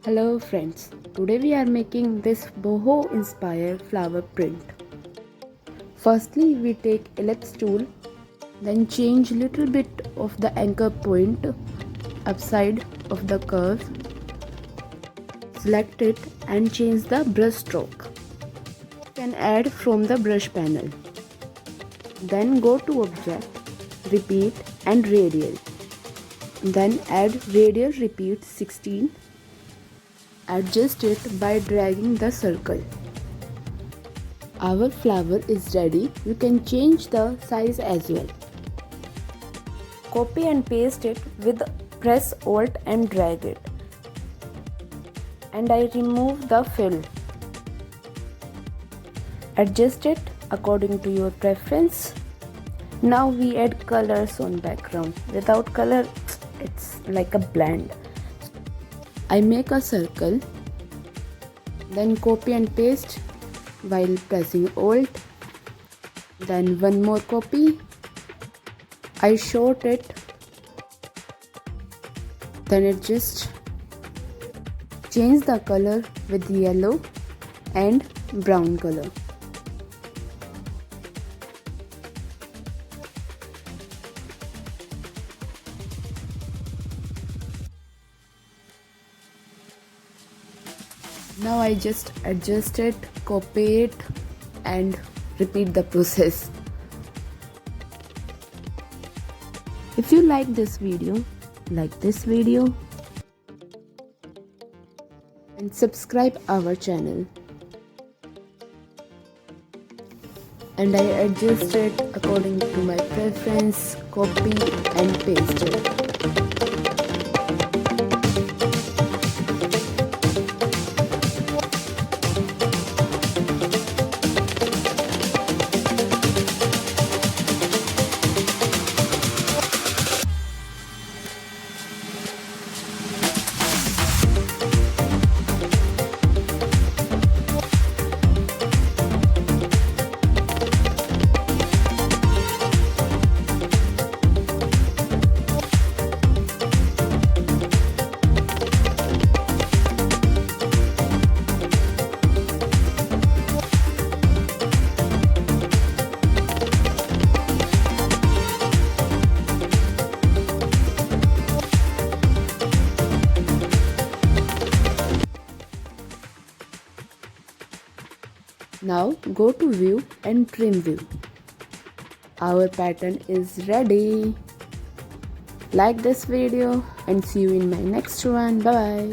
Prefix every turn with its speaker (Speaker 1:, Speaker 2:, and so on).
Speaker 1: Hello friends, today we are making this boho inspired flower print. Firstly we take ellipse tool, then change little bit of the anchor point upside of the curve. Select it and change the brush stroke. You can add from the brush panel. Then go to object, repeat and radial. Then add radial repeat 16. Adjust it by dragging the circle. Our flower is ready. You can change the size as well. Copy and paste it with press Alt and drag it. And I remove the fill. Adjust it according to your preference. Now we add colors on background. Without color, it's like a blend. I make a circle, then copy and paste while pressing Alt, then one more copy. I short it, then adjust, change the color with yellow and brown color. Now I just adjust it, copy it and repeat the process. If you like this video and subscribe our channel. And I adjust it according to my preference, copy and paste it. Now go to view and trim view. Our pattern is ready. Like this video and see you in my next one. Bye bye.